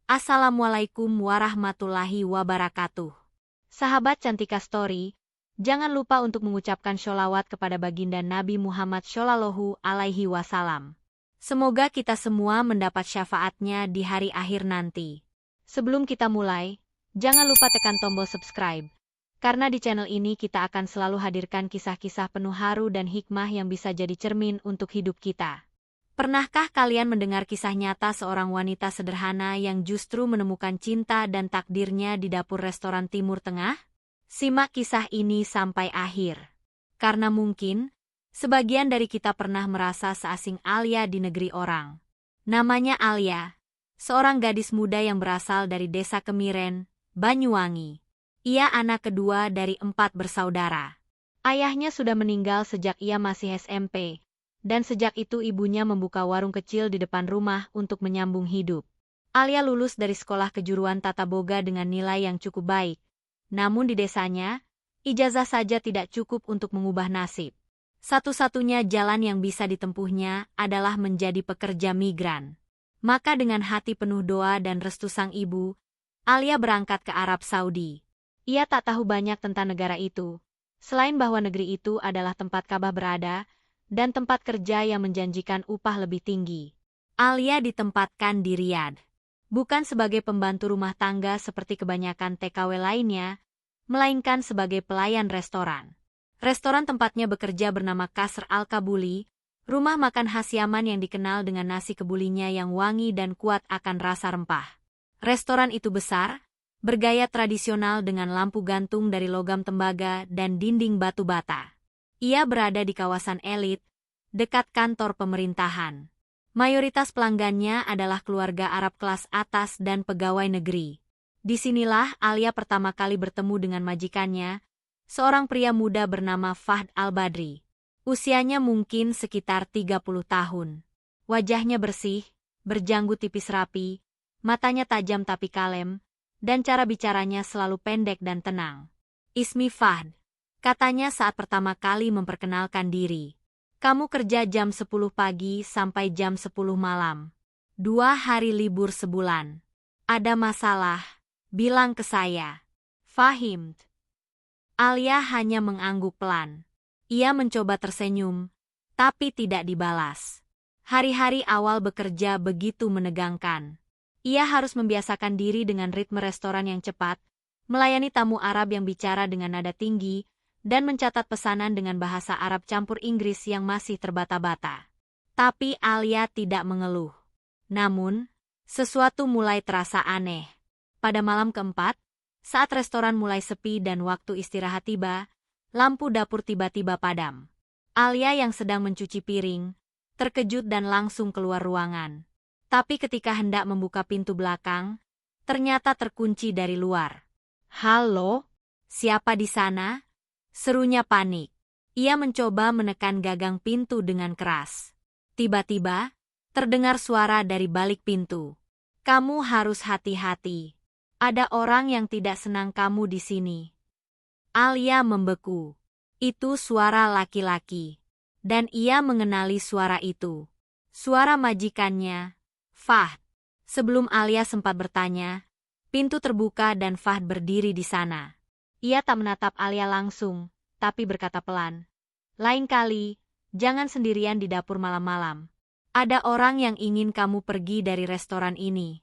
Assalamualaikum warahmatullahi wabarakatuh. Sahabat Cantika Story, jangan lupa untuk mengucapkan sholawat kepada baginda Nabi Muhammad Shallallahu Alaihi Wasallam. Semoga kita semua mendapat syafaatnya di hari akhir nanti. Sebelum kita mulai, jangan lupa tekan tombol subscribe. Karena di channel ini kita akan selalu hadirkan kisah-kisah penuh haru dan hikmah yang bisa jadi cermin untuk hidup kita. Pernahkah kalian mendengar kisah nyata seorang wanita sederhana yang justru menemukan cinta dan takdirnya di dapur restoran Timur Tengah? Simak kisah ini sampai akhir. Karena mungkin, sebagian dari kita pernah merasa seasing Alia di negeri orang. Namanya Alia, seorang gadis muda yang berasal dari desa Kemiren, Banyuwangi. Ia anak kedua dari 4 bersaudara. Ayahnya sudah meninggal sejak ia masih SMP. Dan sejak itu ibunya membuka warung kecil di depan rumah untuk menyambung hidup. Alia lulus dari sekolah kejuruan tata boga dengan nilai yang cukup baik. Namun di desanya, ijazah saja tidak cukup untuk mengubah nasib. Satu-satunya jalan yang bisa ditempuhnya adalah menjadi pekerja migran. Maka dengan hati penuh doa dan restu sang ibu, Alia berangkat ke Arab Saudi. Ia tak tahu banyak tentang negara itu, selain bahwa negeri itu adalah tempat Ka'bah berada, dan tempat kerja yang menjanjikan upah lebih tinggi. Alia ditempatkan di Riyadh. Bukan sebagai pembantu rumah tangga seperti kebanyakan TKW lainnya, melainkan sebagai pelayan restoran. Restoran tempatnya bekerja bernama Qasr Al-Kabuli, rumah makan khas Yaman yang dikenal dengan nasi kebulinya yang wangi dan kuat akan rasa rempah. Restoran itu besar, bergaya tradisional dengan lampu gantung dari logam tembaga dan dinding batu bata. Ia berada di kawasan elit, dekat kantor pemerintahan. Mayoritas pelanggannya adalah keluarga Arab kelas atas dan pegawai negeri. Disinilah Alia pertama kali bertemu dengan majikannya, seorang pria muda bernama Fahd Al-Badri. Usianya mungkin sekitar 30 tahun. Wajahnya bersih, berjanggut tipis rapi, matanya tajam tapi kalem, dan cara bicaranya selalu pendek dan tenang. "Ismi Fahd," katanya saat pertama kali memperkenalkan diri. "Kamu kerja jam 10 pagi sampai jam 10 malam. 2 hari libur sebulan. Ada masalah? Bilang ke saya." "Fahimt." Alia hanya mengangguk pelan. Ia mencoba tersenyum, tapi tidak dibalas. Hari-hari awal bekerja begitu menegangkan. Ia harus membiasakan diri dengan ritme restoran yang cepat, melayani tamu Arab yang bicara dengan nada tinggi, dan mencatat pesanan dengan bahasa Arab campur Inggris yang masih terbata-bata. Tapi Alia tidak mengeluh. Namun, sesuatu mulai terasa aneh. Pada malam keempat, saat restoran mulai sepi dan waktu istirahat tiba, lampu dapur tiba-tiba padam. Alia yang sedang mencuci piring, terkejut dan langsung keluar ruangan. Tapi ketika hendak membuka pintu belakang, ternyata terkunci dari luar. "Halo? Siapa di sana?" serunya panik. Ia mencoba menekan gagang pintu dengan keras. Tiba-tiba, terdengar suara dari balik pintu. "Kamu harus hati-hati. Ada orang yang tidak senang kamu di sini." Alia membeku. Itu suara laki-laki. Dan ia mengenali suara itu. Suara majikannya, Fahd. Sebelum Alia sempat bertanya, pintu terbuka dan Fahd berdiri di sana. Ia tak menatap Alia langsung, tapi berkata pelan, "Lain kali, jangan sendirian di dapur malam-malam. Ada orang yang ingin kamu pergi dari restoran ini."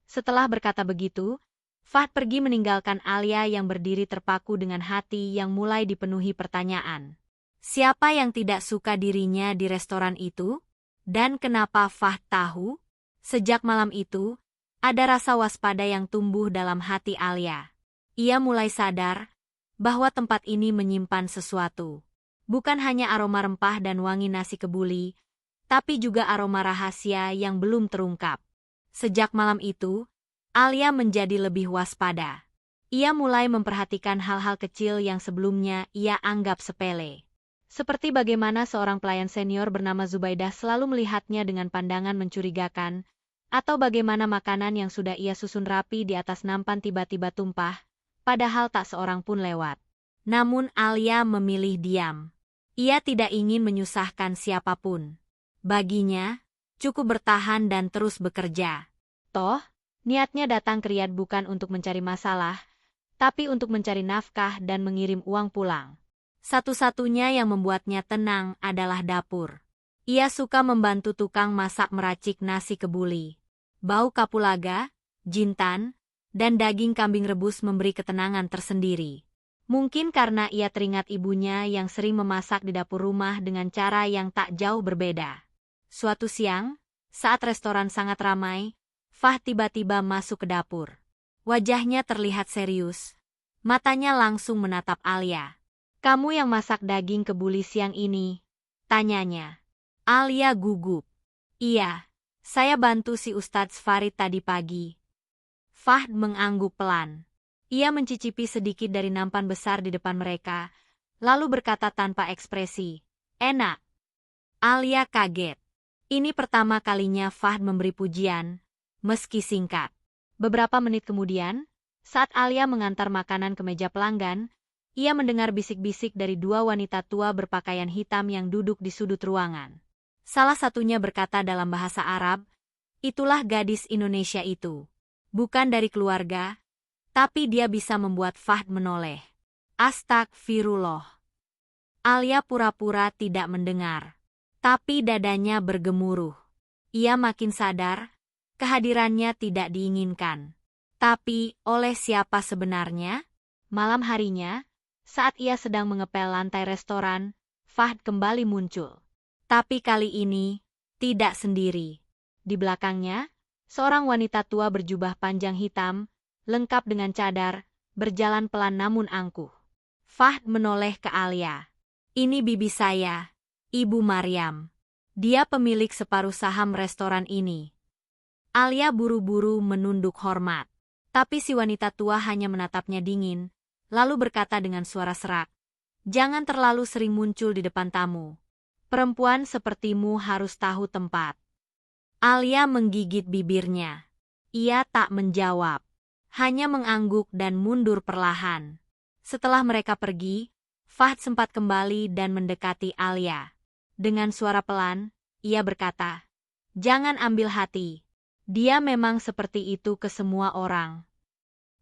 Setelah berkata begitu, Fahd pergi meninggalkan Alia yang berdiri terpaku dengan hati yang mulai dipenuhi pertanyaan. Siapa yang tidak suka dirinya di restoran itu? Dan kenapa Fahd tahu? Sejak malam itu, ada rasa waspada yang tumbuh dalam hati Alia. Ia mulai sadar bahwa tempat ini menyimpan sesuatu. Bukan hanya aroma rempah dan wangi nasi kebuli, tapi juga aroma rahasia yang belum terungkap. Sejak malam itu, Alia menjadi lebih waspada. Ia mulai memperhatikan hal-hal kecil yang sebelumnya ia anggap sepele. Seperti bagaimana seorang pelayan senior bernama Zubaidah selalu melihatnya dengan pandangan mencurigakan, atau bagaimana makanan yang sudah ia susun rapi di atas nampan tiba-tiba tumpah, padahal tak seorang pun lewat. Namun Alia memilih diam. Ia tidak ingin menyusahkan siapapun. Baginya, cukup bertahan dan terus bekerja. Toh, Niatnya datang ke Riyadh bukan untuk mencari masalah, tapi untuk mencari nafkah dan mengirim uang pulang. Satu-satunya yang membuatnya tenang adalah dapur. Ia suka membantu tukang masak meracik nasi kebuli. Bau kapulaga, jintan, dan daging kambing rebus memberi ketenangan tersendiri. Mungkin karena ia teringat ibunya yang sering memasak di dapur rumah dengan cara yang tak jauh berbeda. Suatu siang, saat restoran sangat ramai, Fahd tiba-tiba masuk ke dapur. Wajahnya terlihat serius. Matanya langsung menatap Alia. "Kamu yang masak daging kebuli siang ini?" tanyanya. Alia gugup. "Iya, saya bantu si Ustadz Farid tadi pagi." Fahd mengangguk pelan. Ia mencicipi sedikit dari nampan besar di depan mereka, lalu berkata tanpa ekspresi, "Enak." Alia kaget. Ini pertama kalinya Fahd memberi pujian, meski singkat. Beberapa menit kemudian, saat Alia mengantar makanan ke meja pelanggan, ia mendengar bisik-bisik dari dua wanita tua berpakaian hitam yang duduk di sudut ruangan. Salah satunya berkata dalam bahasa Arab, "Itulah gadis Indonesia itu. Bukan dari keluarga, tapi dia bisa membuat Fahd menoleh." Astagfirullah. Alia pura-pura tidak mendengar. Tapi dadanya bergemuruh. Ia makin sadar, kehadirannya tidak diinginkan. Tapi, oleh siapa sebenarnya? Malam harinya, saat ia sedang mengepel lantai restoran, Fahd kembali muncul. Tapi kali ini, tidak sendiri. Di belakangnya, seorang wanita tua berjubah panjang hitam, lengkap dengan cadar, berjalan pelan namun angkuh. Fahd menoleh ke Alia. "Ini bibi saya, Ibu Maryam. Dia pemilik separuh saham restoran ini." Alia buru-buru menunduk hormat. Tapi si wanita tua hanya menatapnya dingin, lalu berkata dengan suara serak, "Jangan terlalu sering muncul di depan tamu. Perempuan sepertimu harus tahu tempat." Alia menggigit bibirnya. Ia tak menjawab, hanya mengangguk dan mundur perlahan. Setelah mereka pergi, Fahd sempat kembali dan mendekati Alia. Dengan suara pelan, ia berkata, "Jangan ambil hati. Dia memang seperti itu ke semua orang."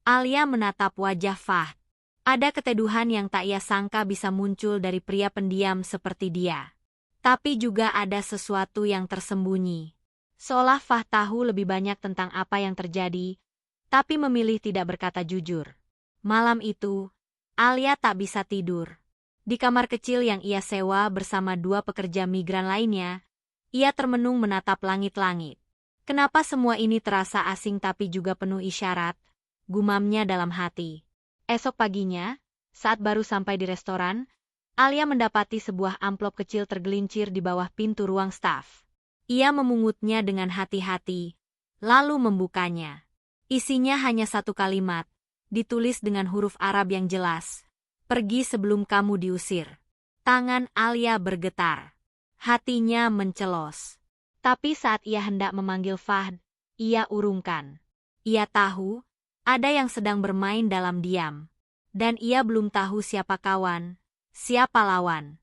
Alia menatap wajah Fahd. Ada keteduhan yang tak ia sangka bisa muncul dari pria pendiam seperti dia. Tapi juga ada sesuatu yang tersembunyi. Seolah Fahd tahu lebih banyak tentang apa yang terjadi, tapi memilih tidak berkata jujur. Malam itu, Alia tak bisa tidur. Di kamar kecil yang ia sewa bersama dua pekerja migran lainnya, ia termenung menatap langit-langit. "Kenapa semua ini terasa asing tapi juga penuh isyarat?" gumamnya dalam hati. Esok paginya, saat baru sampai di restoran, Alia mendapati sebuah amplop kecil tergelincir di bawah pintu ruang staf. Ia memungutnya dengan hati-hati, lalu membukanya. Isinya hanya satu kalimat, ditulis dengan huruf Arab yang jelas. "Pergi sebelum kamu diusir." Tangan Alia bergetar. Hatinya mencelos. Tapi saat ia hendak memanggil Fahd, ia urungkan. Ia tahu, ada yang sedang bermain dalam diam. Dan ia belum tahu siapa kawan, siapa lawan.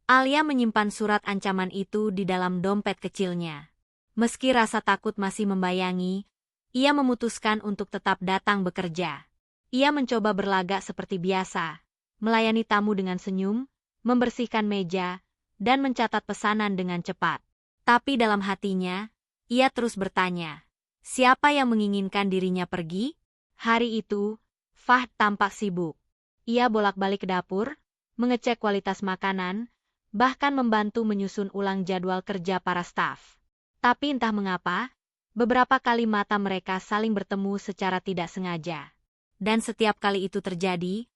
Alia menyimpan surat ancaman itu di dalam dompet kecilnya. Meski rasa takut masih membayangi, ia memutuskan untuk tetap datang bekerja. Ia mencoba berlagak seperti biasa, melayani tamu dengan senyum, membersihkan meja, dan mencatat pesanan dengan cepat. Tapi dalam hatinya, ia terus bertanya, siapa yang menginginkan dirinya pergi? Hari itu, Fahd tampak sibuk. Ia bolak-balik ke dapur, mengecek kualitas makanan, bahkan membantu menyusun ulang jadwal kerja para staf. Tapi entah mengapa, beberapa kali mata mereka saling bertemu secara tidak sengaja. Dan setiap kali itu terjadi,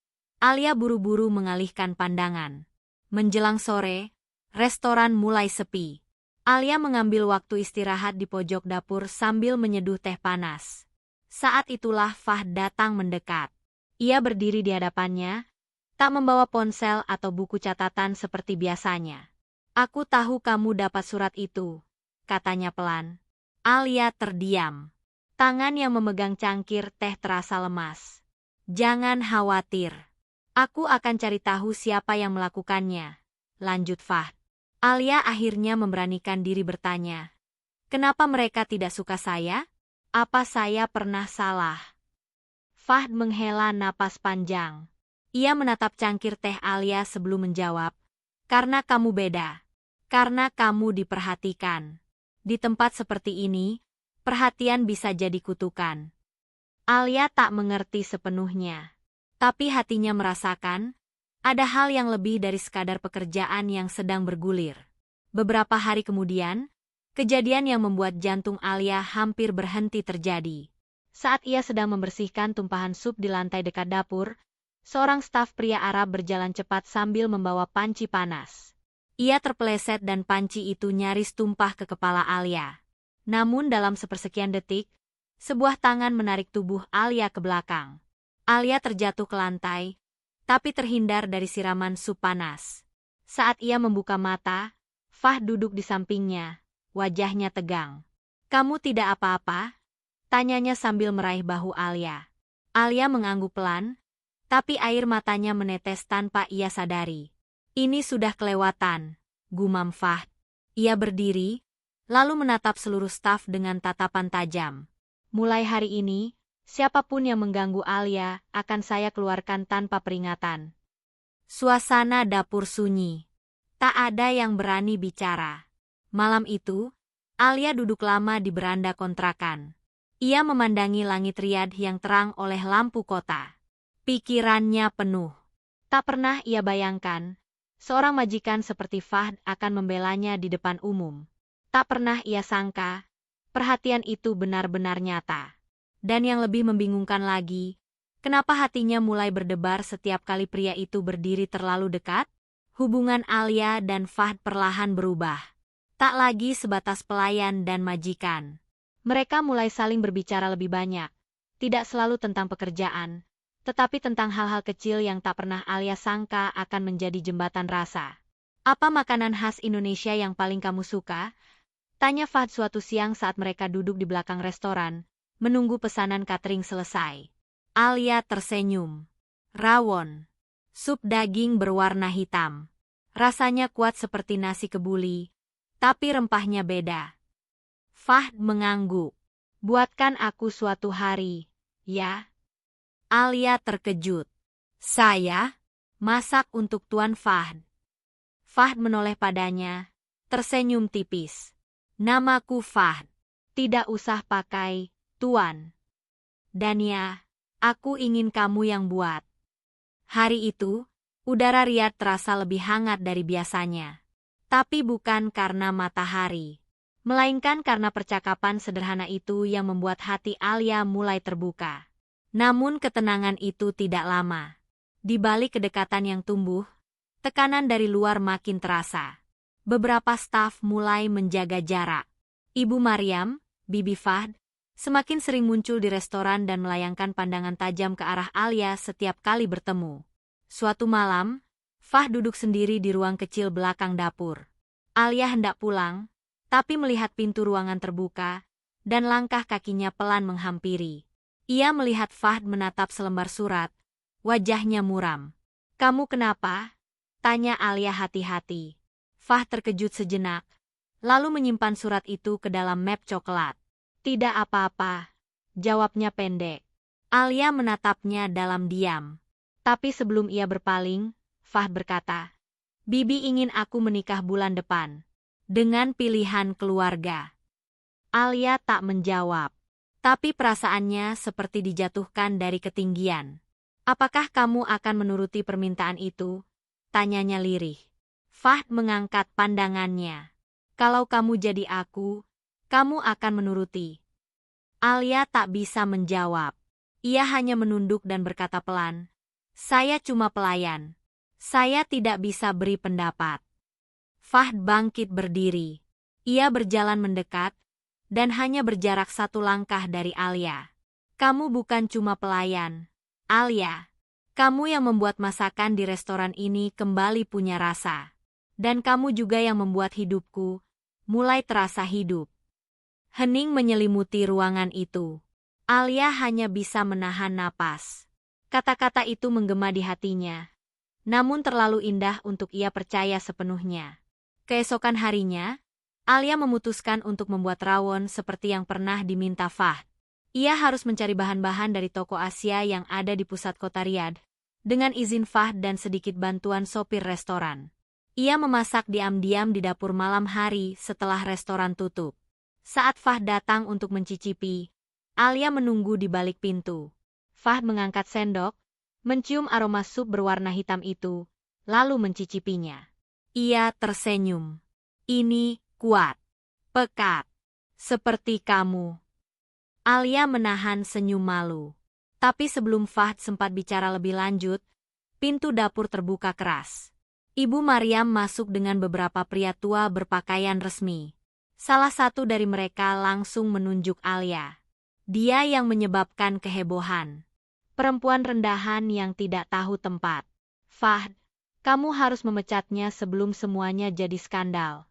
Alia buru-buru mengalihkan pandangan. Menjelang sore, restoran mulai sepi. Alia mengambil waktu istirahat di pojok dapur sambil menyeduh teh panas. Saat itulah Fahd datang mendekat. Ia berdiri di hadapannya, tak membawa ponsel atau buku catatan seperti biasanya. "Aku tahu kamu dapat surat itu," katanya pelan. Alia terdiam. Tangan yang memegang cangkir teh terasa lemas. "Jangan khawatir. Aku akan cari tahu siapa yang melakukannya," lanjut Fahd. Alia akhirnya memberanikan diri bertanya, "Kenapa mereka tidak suka saya?" Apa saya pernah salah? Fahd menghela napas panjang. Ia menatap cangkir teh Alia sebelum menjawab. Karena kamu beda. Karena kamu diperhatikan. Di tempat seperti ini, perhatian bisa jadi kutukan. Alia tak mengerti sepenuhnya. Tapi hatinya merasakan, ada hal yang lebih dari sekadar pekerjaan yang sedang bergulir. Beberapa hari kemudian, kejadian yang membuat jantung Alia hampir berhenti terjadi. Saat ia sedang membersihkan tumpahan sup di lantai dekat dapur, seorang staf pria Arab berjalan cepat sambil membawa panci panas. Ia terpeleset dan panci itu nyaris tumpah ke kepala Alia. Namun dalam sepersekian detik, sebuah tangan menarik tubuh Alia ke belakang. Alia terjatuh ke lantai, tapi terhindar dari siraman sup panas. Saat ia membuka mata, Fahd duduk di sampingnya, wajahnya tegang. "Kamu tidak apa-apa?" tanyanya sambil meraih bahu Alia. Alia mengangguk pelan, tapi air matanya menetes tanpa ia sadari. "Ini sudah kelewatan," gumam Fahd. Ia berdiri, lalu menatap seluruh staf dengan tatapan tajam. "Mulai hari ini, siapapun yang mengganggu Alia akan saya keluarkan tanpa peringatan." Suasana dapur sunyi. Tak ada yang berani bicara. Malam itu, Alia duduk lama di beranda kontrakan. Ia memandangi langit Riyadh yang terang oleh lampu kota. Pikirannya penuh. Tak pernah ia bayangkan, seorang majikan seperti Fahd akan membelanya di depan umum. Tak pernah ia sangka, perhatian itu benar-benar nyata. Dan yang lebih membingungkan lagi, kenapa hatinya mulai berdebar setiap kali pria itu berdiri terlalu dekat? Hubungan Alia dan Fahd perlahan berubah. Tak lagi sebatas pelayan dan majikan. Mereka mulai saling berbicara lebih banyak. Tidak selalu tentang pekerjaan, tetapi tentang hal-hal kecil yang tak pernah Alia sangka akan menjadi jembatan rasa. "Apa makanan khas Indonesia yang paling kamu suka?" tanya Fahd suatu siang saat mereka duduk di belakang restoran, menunggu pesanan catering selesai. Alia tersenyum. "Rawon. Sup daging berwarna hitam. Rasanya kuat seperti nasi kebuli, tapi rempahnya beda." Fahd mengangguk. "Buatkan aku suatu hari, ya?" Alia terkejut. "Saya? Masak untuk Tuan Fahd?" Fahd menoleh padanya, tersenyum tipis. "Namaku Fahd. Tidak usah pakai, Tuan. Dan ya, aku ingin kamu yang buat." Hari itu, udara Riyadh terasa lebih hangat dari biasanya. Tapi bukan karena matahari, melainkan karena percakapan sederhana itu yang membuat hati Alia mulai terbuka. Namun ketenangan itu tidak lama. Di balik kedekatan yang tumbuh, tekanan dari luar makin terasa. Beberapa staf mulai menjaga jarak. Ibu Maryam, Bibi Fahd, semakin sering muncul di restoran dan melayangkan pandangan tajam ke arah Alia setiap kali bertemu. Suatu malam, Fahd duduk sendiri di ruang kecil belakang dapur. Alia hendak pulang, tapi melihat pintu ruangan terbuka, dan langkah kakinya pelan menghampiri. Ia melihat Fahd menatap selembar surat, wajahnya muram. "Kamu kenapa?" tanya Alia hati-hati. Fahd terkejut sejenak, lalu menyimpan surat itu ke dalam map coklat. "Tidak apa-apa," jawabnya pendek. Alia menatapnya dalam diam. Tapi sebelum ia berpaling, Fahd berkata, "Bibi ingin aku menikah bulan depan. Dengan pilihan keluarga." Alia tak menjawab. Tapi perasaannya seperti dijatuhkan dari ketinggian. "Apakah kamu akan menuruti permintaan itu?" tanyanya lirih. Fahd mengangkat pandangannya. "Kalau kamu jadi aku, kamu akan menuruti." Alia tak bisa menjawab. Ia hanya menunduk dan berkata pelan, "Saya cuma pelayan. Saya tidak bisa beri pendapat." Fahd bangkit berdiri. Ia berjalan mendekat, dan hanya berjarak 1 langkah dari Alia. "Kamu bukan cuma pelayan, Alia. Kamu yang membuat masakan di restoran ini kembali punya rasa. Dan kamu juga yang membuat hidupku mulai terasa hidup." Hening menyelimuti ruangan itu. Alia hanya bisa menahan napas. Kata-kata itu menggema di hatinya, namun terlalu indah untuk ia percaya sepenuhnya. Keesokan harinya, Alia memutuskan untuk membuat rawon seperti yang pernah diminta Fahd. Ia harus mencari bahan-bahan dari toko Asia yang ada di pusat kota Riyadh, dengan izin Fahd dan sedikit bantuan sopir restoran. Ia memasak diam-diam di dapur malam hari setelah restoran tutup. Saat Fahd datang untuk mencicipi, Alia menunggu di balik pintu. Fahd mengangkat sendok, mencium aroma sup berwarna hitam itu, lalu mencicipinya. Ia tersenyum. Ini kuat, pekat, seperti kamu. Alia menahan senyum malu. Tapi sebelum Fahd sempat bicara lebih lanjut, pintu dapur terbuka keras. Ibu Maryam masuk dengan beberapa pria tua berpakaian resmi. Salah satu dari mereka langsung menunjuk Alia. Dia yang menyebabkan kehebohan. Perempuan rendahan yang tidak tahu tempat. Fahd, kamu harus memecatnya sebelum semuanya jadi skandal.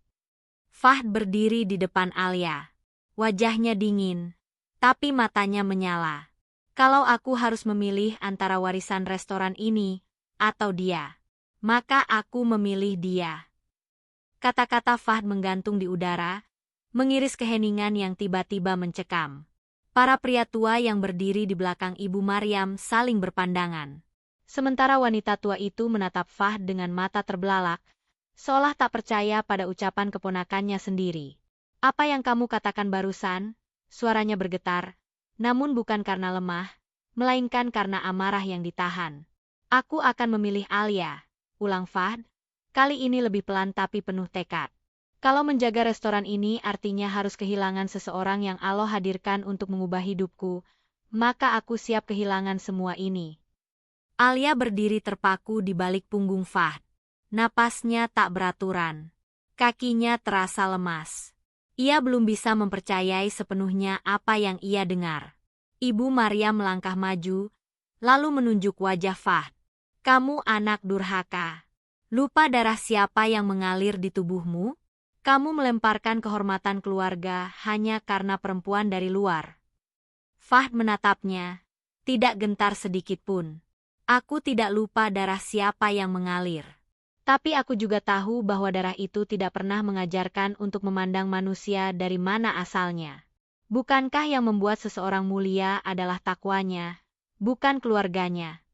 Fahd berdiri di depan Alia. Wajahnya dingin, tapi matanya menyala. Kalau aku harus memilih antara warisan restoran ini atau dia, maka aku memilih dia. Kata-kata Fahd menggantung di udara, mengiris keheningan yang tiba-tiba mencekam. Para pria tua yang berdiri di belakang Ibu Maryam saling berpandangan. Sementara wanita tua itu menatap Fahd dengan mata terbelalak, seolah tak percaya pada ucapan keponakannya sendiri. Apa yang kamu katakan barusan? Suaranya bergetar, namun bukan karena lemah, melainkan karena amarah yang ditahan. Aku akan memilih Alia, ulang Fahd, kali ini lebih pelan tapi penuh tekad. Kalau menjaga restoran ini artinya harus kehilangan seseorang yang Allah hadirkan untuk mengubah hidupku, maka aku siap kehilangan semua ini. Alia berdiri terpaku di balik punggung Fahd. Napasnya tak beraturan. Kakinya terasa lemas. Ia belum bisa mempercayai sepenuhnya apa yang ia dengar. Ibu Maryam melangkah maju, lalu menunjuk wajah Fahd. Kamu anak durhaka. Lupa darah siapa yang mengalir di tubuhmu? Kamu melemparkan kehormatan keluarga hanya karena perempuan dari luar. Fahd menatapnya, tidak gentar sedikit pun. Aku tidak lupa darah siapa yang mengalir. Tapi aku juga tahu bahwa darah itu tidak pernah mengajarkan untuk memandang manusia dari mana asalnya. Bukankah yang membuat seseorang mulia adalah takwanya, bukan keluarganya?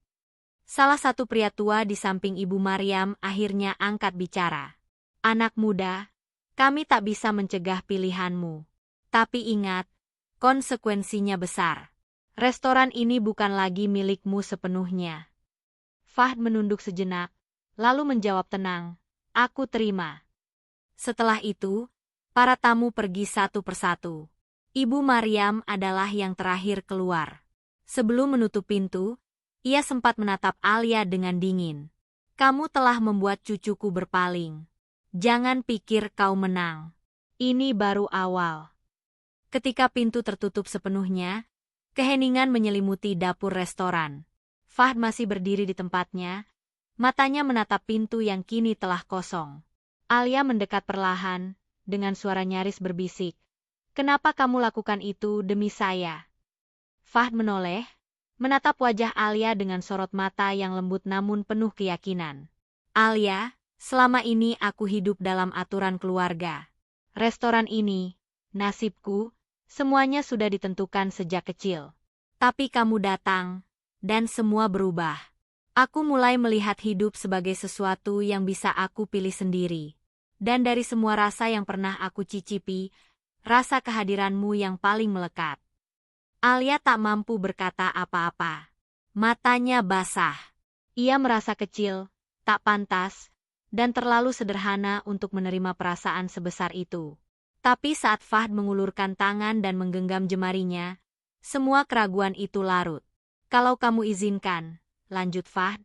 Salah satu pria tua di samping Ibu Maryam akhirnya angkat bicara. Anak muda, kami tak bisa mencegah pilihanmu. Tapi ingat, konsekuensinya besar. Restoran ini bukan lagi milikmu sepenuhnya. Fahd menunduk sejenak, lalu menjawab tenang, aku terima. Setelah itu, para tamu pergi satu persatu. Ibu Maryam adalah yang terakhir keluar. Sebelum menutup pintu, ia sempat menatap Alia dengan dingin. Kamu telah membuat cucuku berpaling. Jangan pikir kau menang. Ini baru awal. Ketika pintu tertutup sepenuhnya, keheningan menyelimuti dapur restoran. Fahd masih berdiri di tempatnya, matanya menatap pintu yang kini telah kosong. Alia mendekat perlahan, dengan suara nyaris berbisik. Kenapa kamu lakukan itu demi saya? Fahd menoleh, menatap wajah Alia dengan sorot mata yang lembut namun penuh keyakinan. Alia, selama ini aku hidup dalam aturan keluarga. Restoran ini, nasibku, semuanya sudah ditentukan sejak kecil. Tapi kamu datang, dan semua berubah. Aku mulai melihat hidup sebagai sesuatu yang bisa aku pilih sendiri. Dan dari semua rasa yang pernah aku cicipi, rasa kehadiranmu yang paling melekat. Alia tak mampu berkata apa-apa. Matanya basah. Ia merasa kecil, tak pantas, dan terlalu sederhana untuk menerima perasaan sebesar itu. Tapi saat Fahd mengulurkan tangan dan menggenggam jemarinya, semua keraguan itu larut. Kalau kamu izinkan, lanjut Fahd,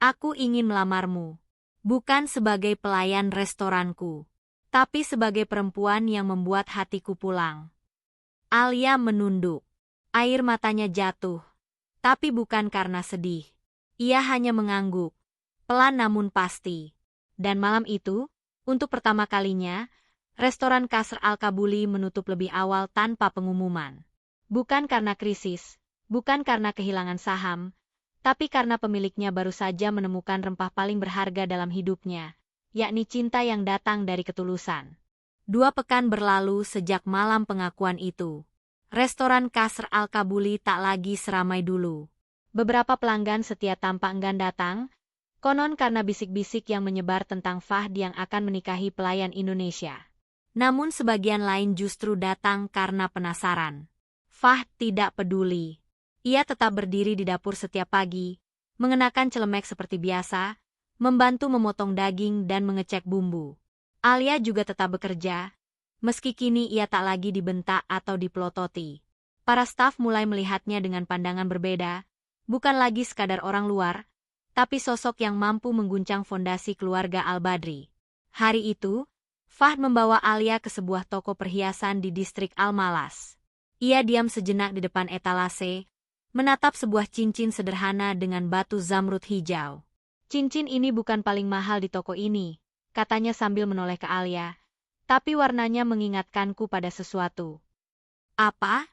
aku ingin melamarmu. Bukan sebagai pelayan restoranku, tapi sebagai perempuan yang membuat hatiku pulang. Alia menunduk. Air matanya jatuh, tapi bukan karena sedih. Ia hanya mengangguk, pelan namun pasti. Dan malam itu, untuk pertama kalinya, restoran Qasr Al-Kabuli menutup lebih awal tanpa pengumuman. Bukan karena krisis, bukan karena kehilangan saham, tapi karena pemiliknya baru saja menemukan rempah paling berharga dalam hidupnya, yakni cinta yang datang dari ketulusan. 2 pekan berlalu sejak malam pengakuan itu. restoran Kasr Al-Kabuli tak lagi seramai dulu. Beberapa pelanggan setia tampak enggan datang, konon karena bisik-bisik yang menyebar tentang Fahd yang akan menikahi pelayan Indonesia. Namun sebagian lain justru datang karena penasaran. Fahd tidak peduli. Ia tetap berdiri di dapur setiap pagi, mengenakan celemek seperti biasa, membantu memotong daging dan mengecek bumbu. Alia juga tetap bekerja, meski kini ia tak lagi dibentak atau dipelototi. Para staf mulai melihatnya dengan pandangan berbeda, bukan lagi sekadar orang luar, tapi sosok yang mampu mengguncang fondasi keluarga Al-Badri. Hari itu, Fahd membawa Alia ke sebuah toko perhiasan di distrik Al-Malas. Ia diam sejenak di depan etalase, menatap sebuah cincin sederhana dengan batu zamrud hijau. Cincin ini bukan paling mahal di toko ini, katanya sambil menoleh ke Alia, tapi warnanya mengingatkanku pada sesuatu. Apa?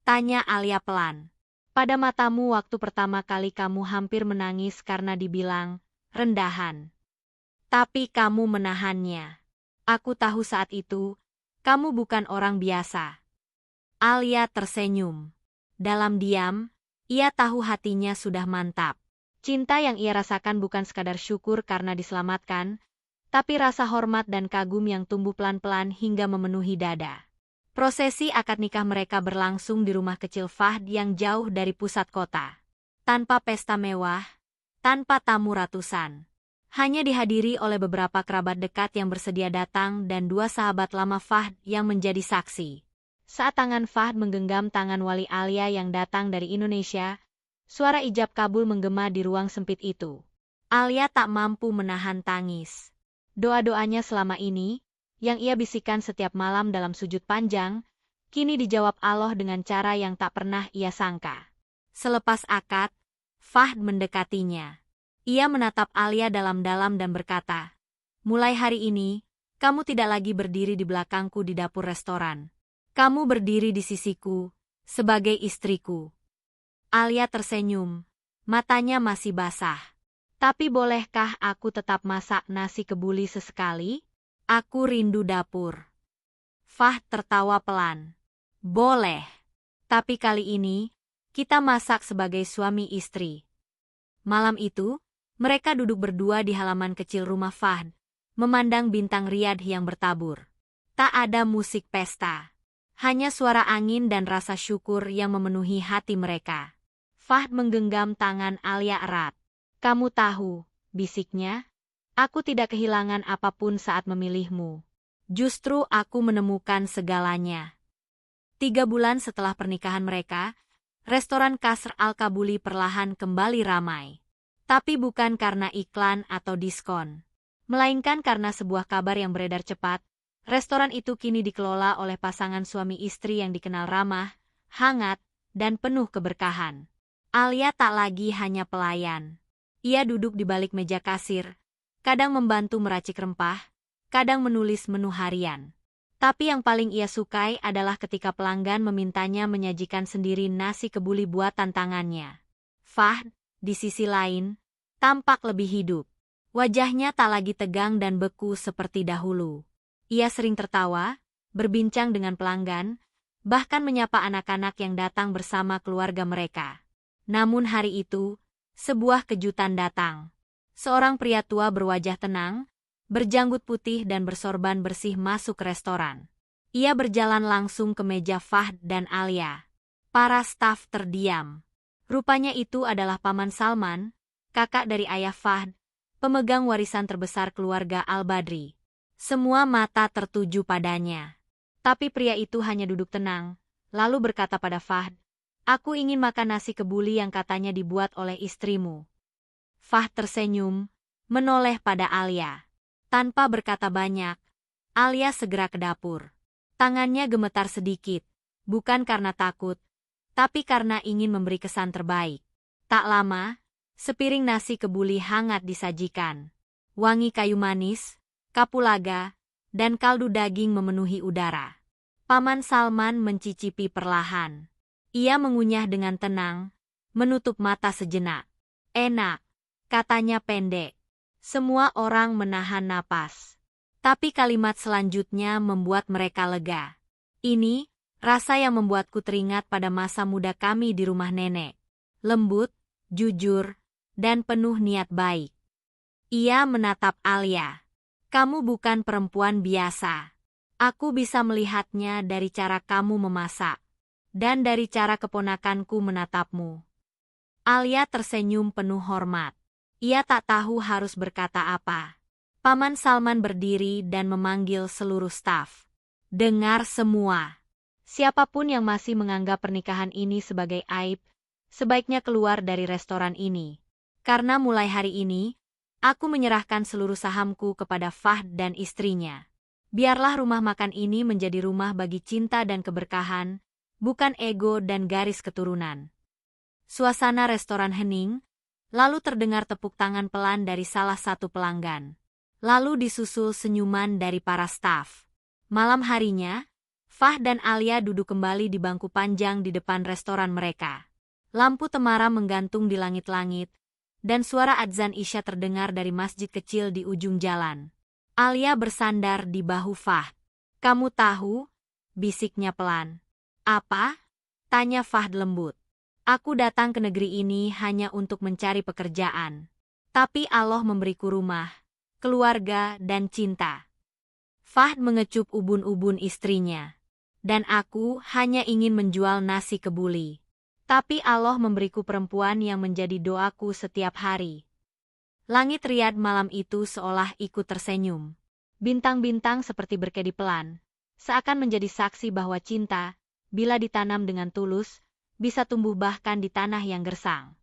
Tanya Alia pelan. Pada matamu waktu pertama kali kamu hampir menangis karena dibilang rendahan. Tapi kamu menahannya. Aku tahu saat itu, kamu bukan orang biasa. Alia tersenyum. Dalam diam, ia tahu hatinya sudah mantap. Cinta yang ia rasakan bukan sekadar syukur karena diselamatkan, tapi rasa hormat dan kagum yang tumbuh pelan-pelan hingga memenuhi dada. Prosesi akad nikah mereka berlangsung di rumah kecil Fahd yang jauh dari pusat kota. Tanpa pesta mewah, tanpa tamu ratusan. Hanya dihadiri oleh beberapa kerabat dekat yang bersedia datang dan 2 sahabat lama Fahd yang menjadi saksi. Saat tangan Fahd menggenggam tangan wali Alia yang datang dari Indonesia, suara ijab kabul menggema di ruang sempit itu. Alia tak mampu menahan tangis. Doa-doanya selama ini, yang ia bisikan setiap malam dalam sujud panjang, kini dijawab Allah dengan cara yang tak pernah ia sangka. Selepas akad, Fahd mendekatinya. Ia menatap Alia dalam-dalam dan berkata, "Mulai hari ini, kamu tidak lagi berdiri di belakangku di dapur restoran. Kamu berdiri di sisiku, sebagai istriku." Alia tersenyum, matanya masih basah. "Tapi bolehkah aku tetap masak nasi kebuli sesekali? Aku rindu dapur." Fahd tertawa pelan. "Boleh. Tapi kali ini, kita masak sebagai suami istri." Malam itu, mereka duduk berdua di halaman kecil rumah Fahd, memandang bintang Riyadh yang bertabur. Tak ada musik pesta. Hanya suara angin dan rasa syukur yang memenuhi hati mereka. Fahd menggenggam tangan Alia erat. "Kamu tahu," bisiknya, "aku tidak kehilangan apapun saat memilihmu. Justru aku menemukan segalanya." 3 bulan setelah pernikahan mereka, restoran Kasr Al-Kabuli perlahan kembali ramai. Tapi bukan karena iklan atau diskon, melainkan karena sebuah kabar yang beredar cepat. Restoran itu kini dikelola oleh pasangan suami istri yang dikenal ramah, hangat, dan penuh keberkahan. Alia tak lagi hanya pelayan. Ia duduk di balik meja kasir, kadang membantu meracik rempah, kadang menulis menu harian. Tapi yang paling ia sukai adalah ketika pelanggan memintanya menyajikan sendiri nasi kebuli buatan tangannya. Fahd, di sisi lain, tampak lebih hidup. Wajahnya tak lagi tegang dan beku seperti dahulu. Ia sering tertawa, berbincang dengan pelanggan, bahkan menyapa anak-anak yang datang bersama keluarga mereka. Namun hari itu, sebuah kejutan datang. Seorang pria tua berwajah tenang, berjanggut putih dan bersorban bersih masuk ke restoran. Ia berjalan langsung ke meja Fahd dan Alia. Para staf terdiam. Rupanya itu adalah Paman Salman, kakak dari ayah Fahd, pemegang warisan terbesar keluarga Al-Badri. Semua mata tertuju padanya. Tapi pria itu hanya duduk tenang, lalu berkata pada Fahd, "Aku ingin makan nasi kebuli yang katanya dibuat oleh istrimu." Fahd tersenyum, menoleh pada Alia. Tanpa berkata banyak, Alia segera ke dapur. Tangannya gemetar sedikit, bukan karena takut, tapi karena ingin memberi kesan terbaik. Tak lama, sepiring nasi kebuli hangat disajikan. Wangi kayu manis, kapulaga, dan kaldu daging memenuhi udara. Paman Salman mencicipi perlahan. Ia mengunyah dengan tenang, menutup mata sejenak. "Enak," katanya pendek. Semua orang menahan napas. Tapi kalimat selanjutnya membuat mereka lega. "Ini, Rasa yang membuatku teringat pada masa muda kami di rumah nenek. Lembut, jujur, dan penuh niat baik. Ia menatap Alia. Kamu bukan perempuan biasa. Aku bisa melihatnya dari cara kamu memasak. Dan dari cara keponakanku menatapmu. Alia tersenyum penuh hormat. Ia tak tahu harus berkata apa. Paman Salman berdiri dan memanggil seluruh staf. Dengar semua. Siapapun yang masih menganggap pernikahan ini sebagai aib, sebaiknya keluar dari restoran ini. Karena mulai hari ini, aku menyerahkan seluruh sahamku kepada Fahd dan istrinya. Biarlah rumah makan ini menjadi rumah bagi cinta dan keberkahan, bukan ego dan garis keturunan. Suasana restoran hening, lalu terdengar tepuk tangan pelan dari salah satu pelanggan. Lalu disusul senyuman dari para staf. Malam harinya, Fahd dan Alia duduk kembali di bangku panjang di depan restoran mereka. Lampu temaram menggantung di langit-langit, dan suara adzan Isya terdengar dari masjid kecil di ujung jalan. Alia bersandar di bahu Fahd. Kamu tahu? Bisiknya pelan. Apa? Tanya Fahd lembut. Aku datang ke negeri ini hanya untuk mencari pekerjaan. Tapi Allah memberiku rumah, keluarga, dan cinta. Fahd mengecup ubun-ubun istrinya. Dan aku hanya ingin menjual nasi kebuli. Tapi Allah memberiku perempuan yang menjadi doaku setiap hari. Langit Riyadh malam itu seolah ikut tersenyum. Bintang-bintang seperti berkedip pelan, seakan menjadi saksi bahwa cinta, bila ditanam dengan tulus, bisa tumbuh bahkan di tanah yang gersang.